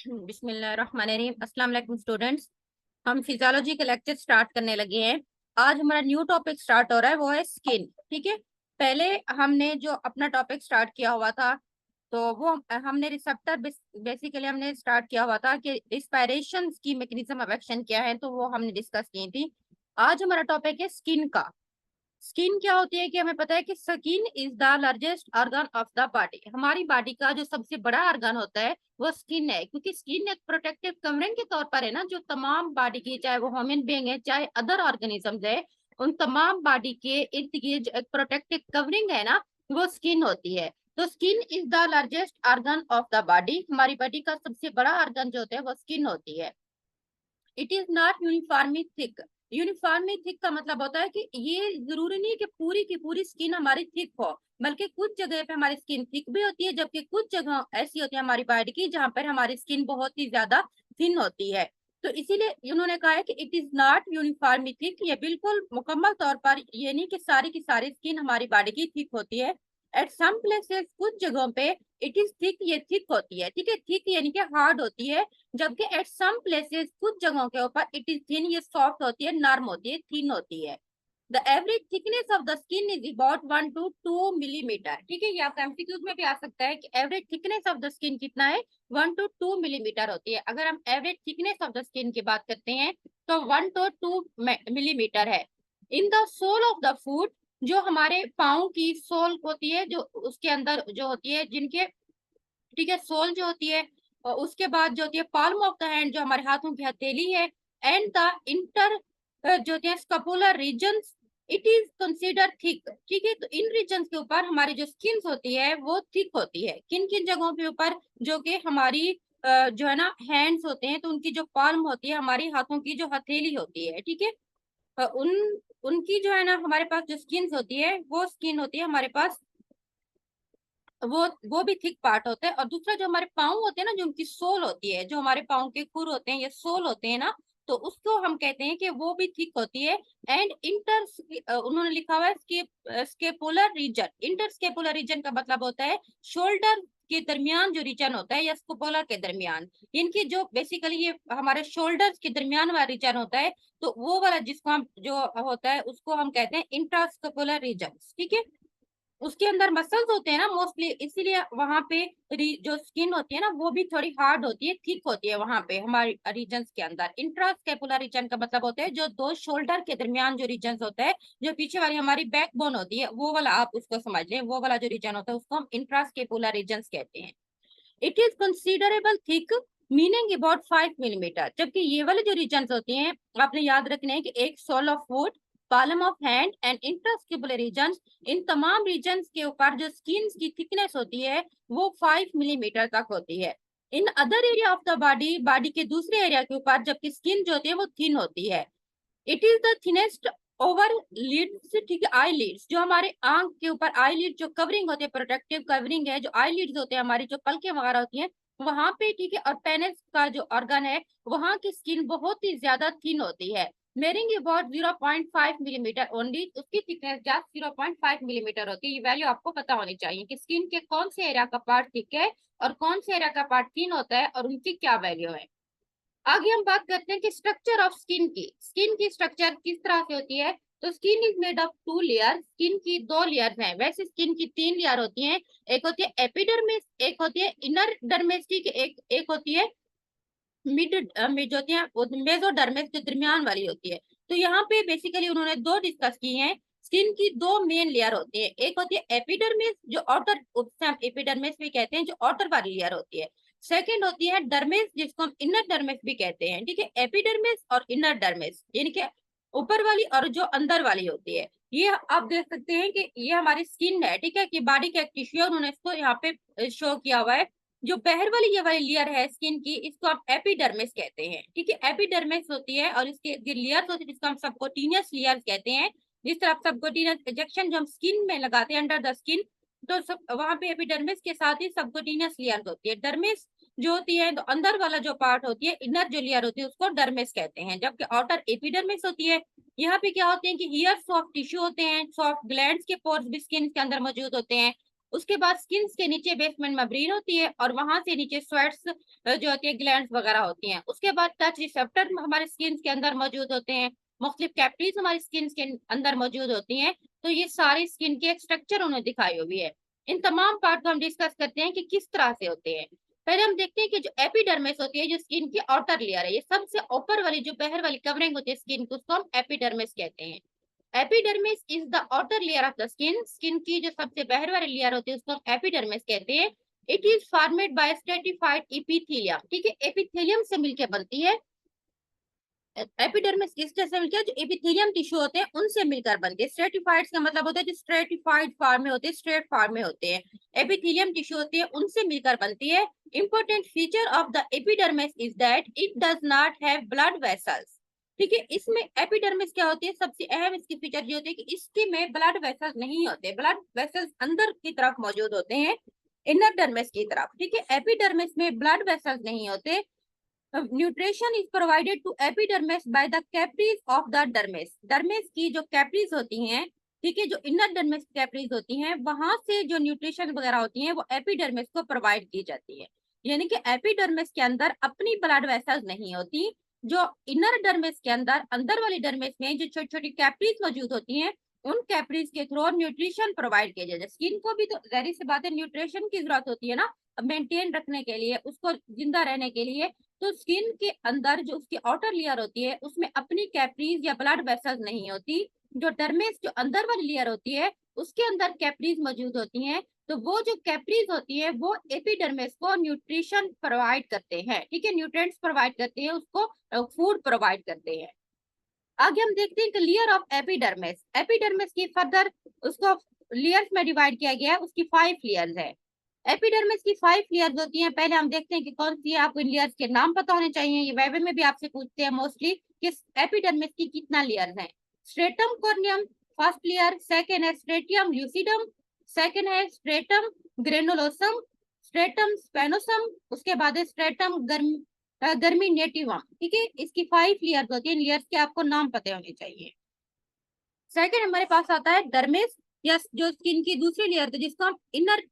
बिस्मिल्लाहिर्रहमानिर्रहीम। अस्सलाम वालेकुम स्टूडेंट्स। हम फिजियोलॉजी के लेक्चर स्टार्ट करने लगे हैं। आज हमारा न्यू टॉपिक स्टार्ट हो रहा है, वो है स्किन। ठीक है, पहले हमने जो अपना टॉपिक स्टार्ट किया हुआ था, तो वो हमने रिसेप्टर बेसिकली हमने स्टार्ट किया हुआ था कि रिस्पायरेशन की मैकेनिज्म ऑफ एक्शन क्या है, तो वो हमने डिस्कस की थी। आज हमारा टॉपिक है स्किन का। स्किन क्या होती है कि हमें पता है कि skin is the largest organ of the body. हमारी बॉडी का जो सबसे बड़ा ऑर्गन होता है वो स्किन है, क्योंकि स्किन एक प्रोटेक्टिव कवरिंग के तौर पर है ना, जो तमाम बॉडी की, चाहे वो ह्यूमन बीइंग है चाहे अदर ऑर्गेनिजम्स है, उन तमाम बॉडी के इर्द गिर्द जो एक प्रोटेक्टिव कवरिंग है ना, वो स्किन होती है। तो skin is the largest organ of the body. हमारी बॉडी का सबसे बड़ा ऑर्गन जो होता है वो स्किन होती है। It is not uniformly thick. Uniformly thick का मतलब होता है कि ये जरूरी नहीं कि पूरी की पूरी स्किन हमारी थिक हो, बल्कि कुछ जगह पे हमारी स्किन थिक भी होती है, जबकि कुछ जगह ऐसी होती है हमारी बॉडी की जहाँ पर हमारी स्किन बहुत ही ज्यादा थिन होती है। तो इसीलिए उन्होंने कहा है कि it is not uniformly thick. ये बिल्कुल मुकम्मल तौर पर ये नहीं कि सारी की सारी स्किन हमारी बॉडी की थिक होती है। एट सम प्लेसेस, कुछ जगहों पे इट इज थिक, ये थिक होती है। ठीक है, थिक यानी कि हार्ड होती है, जबकि एट सम प्लेसेस कुछ जगहों के ऊपर इट इज थिन, ये सॉफ्ट होती है, नर्म होती है, थिन होती है। The average thickness of the skin is about 1 to 2 millimetre. ठीक है, ये आपका एमसीक्यूज में भी आ सकता है कि average thickness of the skin कितना है, 1 to 2 मिलीमीटर होती है। अगर हम average thickness of the skin की बात करते हैं तो 1 to 2 मिलीमीटर है। In the sole of the foot, जो हमारे पाँव की सोल होती है, जो उसके अंदर जो होती है जिनके, ठीक है, सोल जो होती है, और उसके बाद जो होती है पाल्म ऑफ द हैंड, जो हमारे हाथों की हथेली है, एंड द इंटर जो होती है scapular region, it is consider thick. ठीक है, तो इन रीजन के ऊपर हमारी जो स्किन होती है वो थिक होती है। किन किन जगहों के ऊपर, जो कि हमारी जो है ना हैंड्स होते हैं, तो उनकी जो पाल्म होती है, हमारी हाथों की जो हथेली होती है, ठीक है, उन उनकी जो है ना हमारे पास जो स्किन होती है, वो स्किन होती है हमारे पास, वो भी थिक पार्ट होता है। और दूसरा जो हमारे पाँव होते हैं ना, जो उनकी सोल होती है, जो हमारे पाँव के खुर होते हैं, ये सोल होते हैं ना, तो उसको हम कहते हैं कि वो भी थिक होती है। एंड इंटर उन्होंने लिखा हुआ है scapular region. Inter scapular region का मतलब होता है शोल्डर के दरमियान जो रीजन होता है, या स्कोपोलर के दरमियान, इनकी जो बेसिकली ये हमारे शोल्डर्स के दरमियान वाला रीजन होता है, तो वो वाला जिसको हम जो होता है उसको हम कहते हैं इंट्रास्कोपुलर रीजन। ठीक है, उसके अंदर मसल्स होते हैं ना मोस्टली, इसीलिए वहां पे जो स्किन होती है ना वो भी थोड़ी हार्ड होती है, थिक होती है वहां पे हमारी रीजन्स के अंदर। इंट्रास्केपुलर रीजन का मतलब होता है जो दो शोल्डर के दरमियान जो रीजन होता है, जो पीछे वाली हमारी बैक बोन होती है, वो वाला आप उसको समझ लें, वो वाला जो रीजन होता है उसको हम इंट्रास्केपुलर रीजन कहते हैं। It is considerable thick, meaning about 5 millimetre. जबकि ये वाले जो रीजन होती हैं, आपने याद रखने हैं कि एक sole of foot, palm of hand and intrascapular region, इन तमाम रीजन के ऊपर जो स्किन की थिकनेस होती है वो 5 मिलीमीटर तक होती है। In other area of the body, body के दूसरे एरिया के ऊपर जबकि स्किन जो होती है वो थिन होती है। It is the thinnest over lids. ठीक है, आई लिड्स, जो हमारे आंख के ऊपर आई लिड जो कवरिंग होती है, प्रोटेक्टिव कवरिंग है, जो आई लिड्स होते हैं हमारी, जो पलके वगैरह होती हैं वहां पे, ठीक है, और पेनिस का जो ऑर्गन है वहां की स्किन बहुत ही ज्यादा थिन होती है, मेरिंग अबाउट 0.5 मिलीमीटर ओनली। उसकी थिकनेस जस्ट 0.5 मिलीमीटर होती है। ये वैल्यू आपको पता होनी चाहिए कि स्किन के कौन से एरिया का पार्ट थिक है और कौन से एरिया का पार्ट थिन होता है, और उनकी क्या वैल्यू है। आगे हम बात करते हैं कि स्ट्रक्चर ऑफ स्किन की स्ट्रक्चर किस तरह से होती है। तो skin is made of 2 layer. Skin की 2 लेयर्स हैं, वैसे स्किन की 3 लेयर होती हैं। एक होती है एपिडर्मिस, एक होती है इनर डर्मिस, ठीक है, एक होती है मिड मिड होती है मेसोडर्मिस, जो दरमियान वाली होती है। तो यहाँ पे बेसिकली उन्होंने दो डिस्कस की हैं। स्किन की दो मेन लेयर होती है, एक होती है एपिडर्मिस जो आउटर, उससे हम एपिडर्मिस भी कहते हैं, जो आउटर वाली लेयर होती है। सेकंड होती है डर्मिस, जिसको हम इनर डर्मिस भी कहते हैं। ठीक है, एपिडर्मिस और इनर डर्मिस, यानी कि ऊपर वाली और जो अंदर वाली होती है। ये आप देख सकते हैं कि ये हमारी स्किन है, ठीक है, कि बॉडी का एक टिश्यू है, उन्होंने इसको यहाँ पे शो किया हुआ है। जो बाहर वाली ये वाली लेयर है स्किन की, इसको आप एपिडर्मिस कहते हैं। ठीक है, एपिडर्मिस होती है, और इसके जो लेयर्स होती है जिसको हम सबकोटिनियस लेयर कहते हैं। जिस तरह सबकोटिनियस इंजेक्शन जो हम स्किन में लगाते हैं अंडर द स्किन, तो सब वहां पे एपिडर्मिस के साथ ही सबकोटिनियस लेयर होती है। डर्मिस जो होती है, तो अंदर वाला जो पार्ट होती है, इनर जो लेयर होती है, उसको डर्मिस कहते हैं, जबकि आउटर एपिडर्मिस होती है। यहाँ पे क्या होते हैं कि हियर सॉफ्ट टिश्यू होते हैं, सॉफ्ट ग्लैंड्स के पोर्स भी स्किन के अंदर मौजूद होते हैं। उसके बाद स्किन के नीचे बेसमेंट मेम्ब्रेन होती है और वहां से नीचे स्वेट्स जो होती है ग्लैंड्स वगैरह होती हैं। उसके बाद टच रिसेप्टर हमारे स्किन के अंदर मौजूद होते हैं, मुख्तलिफ कैपिलरीज हमारी स्किन के अंदर मौजूद होती हैं। तो ये सारी स्किन के एक स्ट्रक्चर उन्हें दिखाई हुई है। इन तमाम पार्ट को हम डिस्कस करते हैं कि किस तरह से होते हैं। पहले हम देखते हैं कि जो एपिडर्मिस होती है, जो स्किन की आउटर लेयर है, ये सबसे ऊपर वाली जो बाहर वाली कवरिंग होती है स्किन की, उसको हम एपिडर्मिस कहते हैं। Epidermis is the outer layer of the skin. Skin की जो सबसे बाहर वाली लेयर होती है उसको हम एपिडर्मिस कहते हैं। It is formed by stratified epithelium, ठीक है, एपिथेलियम से मिलकर बनती है। एपिडर्मिस किस से मिलकर, जो एपिथेलियम टिश्यू होते हैं उनसे मिलकर बनते हैं। स्ट्रेटिफाइड का मतलब होता है जो स्ट्रेटिफाइड फॉर्म में होते हैं, स्ट्रेट फॉर्म में होते हैं। एपिथेलियम टिश्यू होते हैं उनसे मिलकर बनती है। Important feature of the epidermis is that it does not have blood vessels, ठीक है। इसमें एपिडर्मिस क्या होती है, सबसे अहम इसकी फीचर ये होती है कि इसके में ब्लड वेसल्स नहीं होते। ब्लड वेसल्स अंदर की तरफ मौजूद होते हैं, इनर डर्मिस की तरफ, ठीक है। एपिडर्मिस में ब्लड वेसल्स नहीं होते। Nutrition is provided to epidermis by the capillaries of the dermis. Dermis की जो कैपिलरीज होती हैं, ठीक है, जो इनर डर्मिस कैपिलरीज होती हैं, वहां से जो न्यूट्रिशन वगैरह होती हैं वो एपिडर्मिस को प्रोवाइड की जाती है। यानी कि एपिडर्मिस के अंदर अपनी ब्लड वेसल्स नहीं होती। जो इनर डर्मिस के अंदर, अंदर वाली डर्मिस में जो छोटी छोटी कैपिलरीज मौजूद होती हैं, उन कैपिलरीज के थ्रू न्यूट्रिशन प्रोवाइड किया जाता है। स्किन को भी तो जाहिर सी बात है न्यूट्रिशन की जरूरत होती है ना, मेंटेन रखने के लिए, उसको जिंदा रहने के लिए। तो स्किन के अंदर जो उसकी आउटर लेयर होती है उसमें अपनी कैपिलरीज या ब्लड वेसल्स नहीं होती। जो डर्मिस जो अंदर वाली लेयर होती है उसके अंदर कैपिलरीज मौजूद होती हैं। तो वो जो कैपिलरीज होती है वो एपिडर्मिस को न्यूट्रिशन प्रोवाइड करते हैं, ठीक है, न्यूट्रिएंट्स प्रोवाइड करते हैं, उसको फूड प्रोवाइड करते हैं। आगे हम देखते हैं कि लेयर ऑफ एपिडर्मिस। एपिडर्मिस की फर्दर उसको लेयर्स में डिवाइड किया गया है, उसकी 5 लेयर्स है। एपिडर्मिस की 5 लेयर्स होती हैं। पहले हम देखते हैं कि कौन सी है, आपको इन लेयर्स के नाम पता होने चाहिए। ये वाइवा में भी आपसे पूछते हैं मोस्टली कि एपिडर्मिस की कितना लेयर्स हैं। Stratum corneum first layer, second है स्ट्रेटियम ल्यूसिडम, सेकंड है स्ट्रेटम ग्रेनुलोसम, स्ट्रेटम स्पेनोसम, उसके बाद है स्ट्रेटम गर्मिनेटिवम, ठीक है। इसकी 5 लेयर्स होती है। इन लेयर्स के आपको नाम पता होने चाहिए। सेकंड हमारे पास आता है डर्मिस, या जो स्किन की दूसरी लेयर, जिसको हम इनर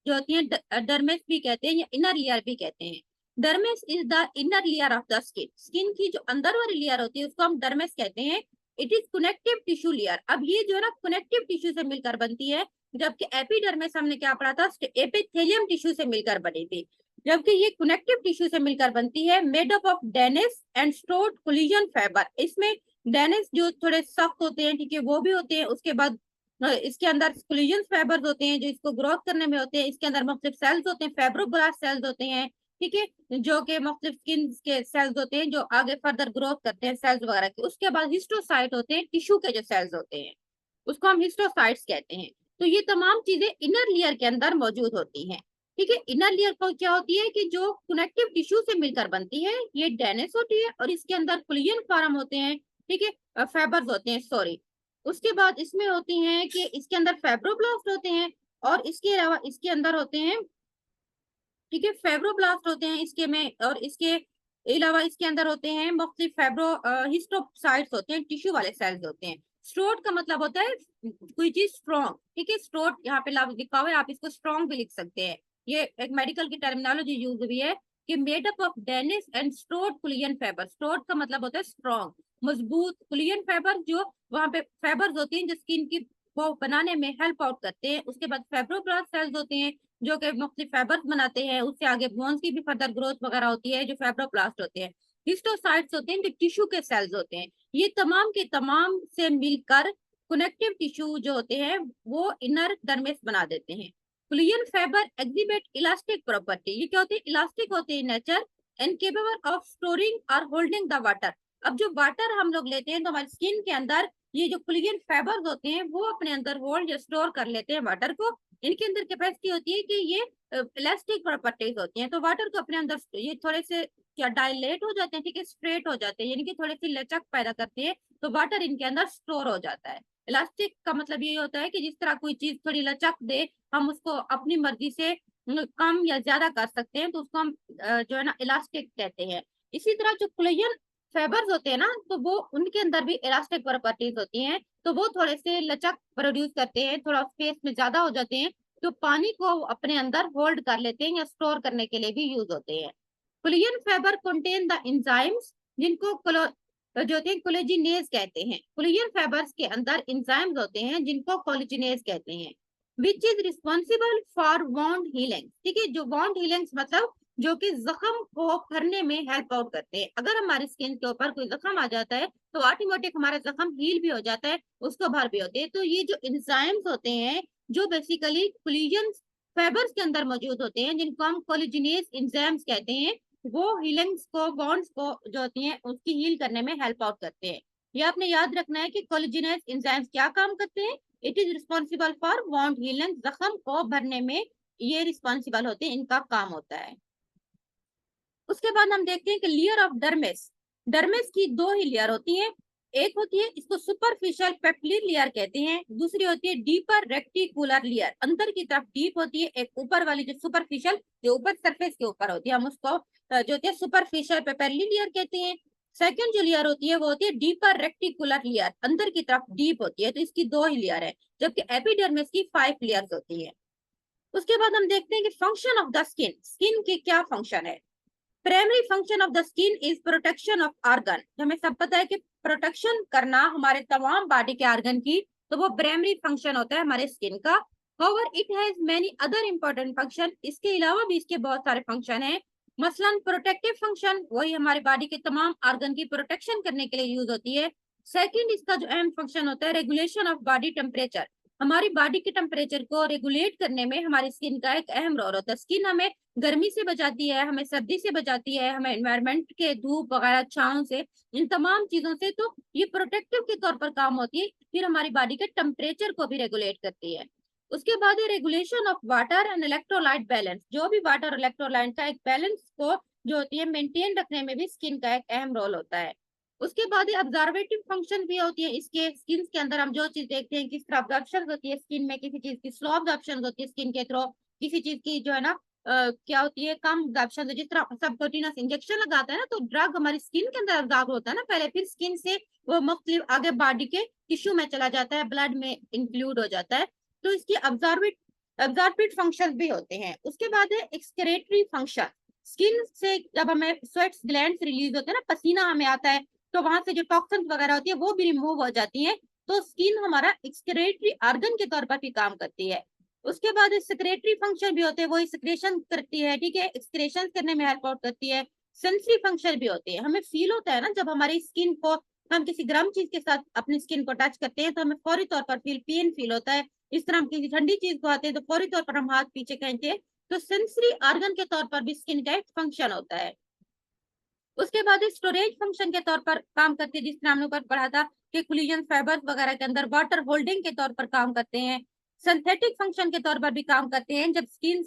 जो होती है डर्मिस भी कहते हैं या इनर लेयर भी कहते हैं। Dermis is the inner layer of the skin. Skin की जो अंदर वाली लेयर होती है उसको हम डर्मिस कहते हैं। It is connective tissue layer. अब ये जो है ना कनेक्टिव टिश्यू से मिलकर बनती है, जबकि एपिडर्मिस हमने क्या पढ़ा था, एपिथेलियम टिश्यू से मिलकर बनी थी। जबकि ये कनेक्टिव टिश्यू से मिलकर बनती है, made up of dense and stored collagen fibre. इसमें डेनिस जो थोड़े सख्त होते हैं, ठीक है, वो भी होते हैं। उसके बाद इसके अंदर कोलिजन फाइबर्स होते हैं जो इसको ग्रोथ करने में होते हैं। इसके अंदर मुख्तलिफ सेल्स होते हैं, फाइब्रोब्लास्ट सेल्स होते हैं, ठीक है, जो कि मुख्तलिफ स्किन के सेल्स होते हैं जो आगे फर्दर ग्रोथ करते हैं सेल्स वगैरह के। उसके बाद हिस्टोसाइट होते हैं, टिश्यू के जो सेल्स होते हैं उसको हम हिस्टोसाइट्स कहते हैं। तो ये तमाम चीजें इनर लेयर के अंदर मौजूद होती हैं, ठीक है। इनर लेयर को क्या होती है कि जो कनेक्टिव टिश्यू से मिलकर बनती है, ये डेनिस होती है और इसके अंदर कोलिजन फॉर्म होते हैं, ठीक है, फाइबर्स होते हैं, सॉरी। उसके बाद इसमें होती हैं कि इसके अंदर फाइब्रोब्लास्ट होते हैं और इसके अलावा इसके अंदर होते हैं, ठीक है, फाइब्रोब्लास्ट होते हैं इसके में, और इसके अलावा इसके अंदर होते हैं मुख्तलिफ हिस्टोसाइट्स होते हैं, टिश्यू वाले सेल्स होते हैं। स्ट्रोट का मतलब होता है कोई चीज स्ट्रॉन्ग, ठीक है। स्ट्रोट यहाँ पे लिखा हुआ है, आप इसको स्ट्रॉन्ग भी लिख सकते हैं। ये एक मेडिकल की टर्मिनोलॉजी यूज हुई है कि made up of dense and straight collagen fibre. Straight का मतलब होता है स्ट्रॉन्ग, मजबूत। कोलिजन फाइबर जो वहां पे फाइबर्स होती हैं जो स्किन की वो बनाने में हेल्प आउट करते हैं। उसके बाद फाइब्रोब्लास्ट सेल्स होते हैं जो कि मुख्तलिफ फाइबर्स बनाते हैं। उससे आगे बोन्स की भी फर्दर ग्रोथ वगैरह होती है जो फाइब्रोब्लास्ट होते हैं। हिस्टोसाइट्स होते हैं जो टिश्यू के सेल्स होते हैं। ये तमाम के तमाम से मिलकर कनेक्टिव टिश्यू जो होते हैं वो इनर डर्मिस बना देते हैं। Collision fibre exhibit elastic property. ये क्या होते हैं, इलास्टिक होते हैं nature, and capable of storing और होल्डिंग द वाटर। अब जो वाटर हम लोग लेते हैं तो हमारी स्किन के अंदर ये जो कोलिजन फाइबर्स होते हैं वो अपने अंदर होल्ड या स्टोर कर लेते हैं वाटर को। इनके अंदर कैपेसिटी होती है कि ये इलास्टिक प्रॉपर्टीज होती हैं। तो वाटर को अपने अंदर ये थोड़े से क्या डायलेट हो जाते हैं, ठीक है, स्ट्रेट हो जाते हैं, यानी कि थोड़ी सी लचक पैदा करते हैं। तो वाटर इनके अंदर स्टोर हो जाता है। इलास्टिक का मतलब ये होता है कि जिस तरह कोई चीज थोड़ी लचक दे, हम उसको अपनी मर्जी से कम या ज्यादा कर सकते हैं, तो उसको हम जो है ना इलास्टिक कहते हैं। इसी तरह जो कोलेजन फाइबर्स होते हैं ना, तो वो उनके अंदर भी इलास्टिक प्रॉपर्टीज होती हैं। तो वो थोड़े से लचक प्रोड्यूस करते हैं, थोड़ा स्पेस में ज्यादा हो जाते हैं। जो पानी को अपने अंदर होल्ड कर लेते हैं या स्टोर करने के लिए भी यूज होते हैं। Collagen fibre contain the enzymes, जिनको जो होते हैं कोलेजिनेज कहते हैं। कोलेजन फाइबर्स के अंदर एंजाइम्स होते हैं जिनको कोलेजिनेज कहते हैं, which is responsible for wound healing. ठीक है, जो वॉन्ड हीलिंग मतलब जो कि जख्म को भरने में हेल्प आउट करते हैं। अगर हमारी स्किन के ऊपर कोई जख्म आ जाता है तो ऑटोमेटिक हमारा जख्म हील भी हो जाता है, उसको भर भी होते हैं। तो ये जो एंजाइम्स होते हैं जो बेसिकली कोलेजन फाइबर्स के अंदर मौजूद होते हैं, जिनको हम कोलेजिनेज एंजाइम्स कहते हैं, वो हीलिंग्स को, बॉन्ड्स को जो होती हैं उसकी हील करने में हेल्प आउट करते हैं। ये आपने याद रखना है कि कोलेजिनेज एंजाइम्स क्या काम करते हैं। It is responsible for wound healing, जख्म को भरने में ये रिस्पॉन्सिबल होते हैं, इनका काम होता है। उसके बाद हम देखते हैं कि लेयर ऑफ डर्मिस। डर्मिस की दो ही लेयर होती हैं। एक होती है, इसको सुपरफिशियल पेप्लिन लेयर कहते हैं, दूसरी होती है डीपर रेक्टिकुलर लेयर, अंदर की तरफ डीप होती है। एक ऊपर वाली जो सुपरफिशियल, जो ऊपर सरफेस के ऊपर होती है, हम उसको जो होती है सुपरफिशियल पेप्लिन लेयर कहते हैं। सेकंड जो लेयर होती है वो होती है डीपर रेक्टिकुलर लेयर, अंदर की तरफ डीप होती है। तो इसकी दो ही लेयर है, जबकि एपिडर्मिस की 5 लेयर्स होती है। उसके बाद हम देखते हैं कि function of the skin, skin के क्या फंक्शन है। Primary function of the skin is protection of organ. हमें सब पता है कि प्रोटेक्शन करना हमारे तमाम बॉडी के ऑर्गन की, तो वो प्राइमरी फंक्शन होता है हमारे स्किन का। However it has many other important function, इसके अलावा भी इसके बहुत सारे फंक्शन हैं। मसलन प्रोटेक्टिव फंक्शन, वही हमारे बॉडी के तमाम ऑर्गन की प्रोटेक्शन करने के लिए यूज होती है। सेकंड, इसका जो अहम फंक्शन होता है रेगुलेशन ऑफ बॉडी टेम्परेचर, हमारी बॉडी के टेम्परेचर को रेगुलेट करने में हमारी स्किन का एक अहम रोल होता है। स्किन हमें गर्मी से बचाती है, हमें सर्दी से बचाती है, हमें एनवायरनमेंट के धूप वगैरह छांव से, इन तमाम चीजों से। तो ये प्रोटेक्टिव के तौर पर काम होती है। फिर हमारी बॉडी के टेम्परेचर को भी रेगुलेट करती है। उसके बाद है regulation of water and electrolyte balance, जो भी वाटर और इलेक्ट्रोलाइट का एक बैलेंस को जो होती है मेंटेन रखने में भी स्किन का एक अहम रोल होता है। उसके बाद ऑब्जर्वेटिव फंक्शन भी होती है इसके। स्किन के अंदर हम जो चीज देखते हैं, किस तरह ऑब्जर्प्शन होती है स्किन में, किसी चीज की स्लो ऑब्जर्प्शन होती है स्किन के थ्रू, किसी चीज की जो है ना क्या होती है कम ऑब्जर्प्शन। जिस तरह सबकोटिनस इंजेक्शन लगाता है ना, तो ड्रग हमारी स्किन के अंदर ऑब्जॉर्ब होता है ना पहले, फिर स्किन से वो मुख्तलिफ आगे बॉडी के टिश्यू में चला जाता है, ब्लड में इंक्लूड हो जाता है। तो इसकी ऑब्जॉर्बिट फंक्शन भी होते हैं। उसके बाद है एक्सक्रेटरी फंक्शन। स्किन से जब हमें स्वेट्स ग्लैंड्स रिलीज होते हैं ना, पसीना हमें आता है, तो वहां से जो टॉक्सिन्स वगैरह होती है वो भी रिमूव हो जाती है। तो स्किन हमारा एक्सक्रेटरी ऑर्गन के तौर पर भी काम करती है। उसके बाद सेक्रेटरी फंक्शन भी होते हैं, वो एक्सक्रेशन करती है। ठीक है, एक्सक्रेशन करने में हेल्प आउट करती है। सेंसरी फंक्शन भी होते हैं, हमें फील होता है ना जब हमारी स्किन को हम किसी गर्म चीज के साथ अपनी स्किन को टच करते हैं तो हमें फौरी तौर पर पेन फील होता है। इस तरह हम किसी ठंडी चीज को आते हैं तो फौरी तौर पर हम हाथ पीछे खींचते हैं। तो सेंसरी ऑर्गन के तौर पर भी स्किन का एक फंक्शन होता है। उसके बाद स्टोरेज फंक्शन के तौर पर काम करती है, जिस तरह हमने ऊपर पढ़ा था कि कोलेजन फाइबर्स वगैरह के अंदर वाटर होल्डिंग के तौर पर काम करते हैं। सिंथेटिक फंक्शन के तौर पर भी काम करते हैं। जब स्किन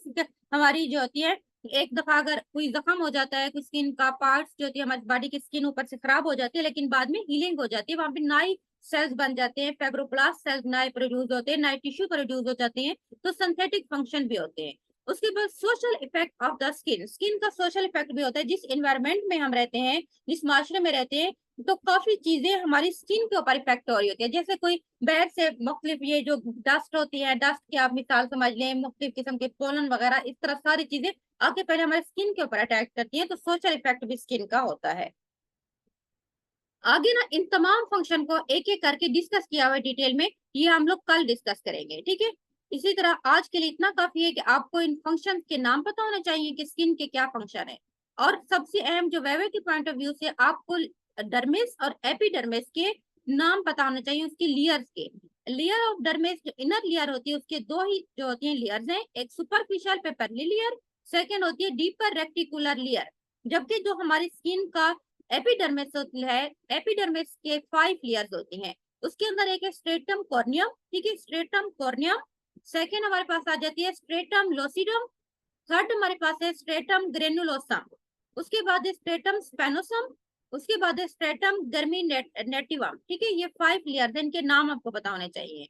हमारी जो होती है, एक दफा अगर कोई जख्म हो जाता है, कोई स्किन का पार्ट्स जो होती है हमारी बॉडी की स्किन ऊपर से खराब हो जाती है, लेकिन बाद में हीलिंग हो जाती है, वहां पे नए सेल्स बन जाते हैं, फेब्रोब्लास्ट सेल्स नए प्रोड्यूस होते हैं, नए टिश्यू प्रोड्यूस हो जाते हैं। तो सिंथेटिक फंक्शन भी होते हैं। उसके बाद social effect of the skin, skin का सोशल इफेक्ट भी होता है। जिस एनवायरनमेंट में हम रहते हैं, जिस माशरे में रहते हैं, तो काफी चीजें हमारी स्किन के ऊपर इफेक्ट हो रही होती है। जैसे कोई बैग से मुख्तलिफ ये जो डस्ट होती है, डस्ट की आप मिसाल समझ लें, मुख्तलिफ किस्म के पोलन वगैरह, इस तरह सारी चीजें आके पहले हमारे स्किन के ऊपर अटैक करती है। तो सोशल इफेक्ट भी स्किन का होता है। आगे ना इन तमाम फंक्शन को एक एक करके डिस्कस किया हुआ डिटेल में, ये हम लोग कल डिस्कस करेंगे। ठीक है, इसी तरह आज के लिए इतना काफी है कि आपको इन फंक्शन के नाम पता होने चाहिए कि स्किन के क्या फंक्शन है। और सबसे अहम जो वेवे के पॉइंट ऑफ व्यू से आपको डर्मिस और एपिडर्मिस के नाम पता होने चाहिए, उसकी लेयर्स के। लेयर ऑफ डर्मिस जो इनर लेयर होती है, उसके दो ही जो होती है लेयर्स हैं, एक सुपरफिशियल पेपरली लेयर, सेकेंड होती है डीपर रेक्टिकुलर लेयर। जबकि जो हमारी स्किन का एपिडर्मिस है, एपिडर्मिस के 5 लेयर्स होती हैं। उसके अंदर एक है स्ट्रेटम कॉर्नियम। ठीक है, स्ट्रेटम कॉर्नियम। सेकेंड हमारे पास आ जाती है स्ट्रेटम लोसिडम। थर्ड हमारे पास है स्ट्रेटम ग्रेनुलोसम। उसके बाद है स्ट्रेटम स्पेनोसम। उसके बाद है स्ट्रेटम नेटिवम। ठीक है, ये 5 लेयर्स हैं, इनके नाम आपको पता होने चाहिए।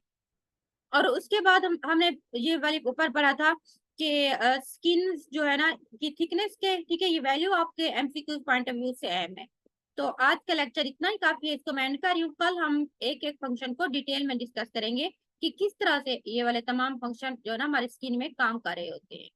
और उसके बाद हमने ये वाली ऊपर पढ़ा था कि स्किन जो है ना की थिकनेस के, ठीक है, ये वैल्यू आपके एमसीक्यू पॉइंट ऑफ व्यू से अहम है। तो आज का लेक्चर इतना ही काफी है, इसको मैं एंड कर रही हूँ। कल हम एक एक फंक्शन को डिटेल में डिस्कस करेंगे। कि किस तरह से ये वाले तमाम फंक्शन जो है ना हमारी स्किन में काम कर रहे होते हैं।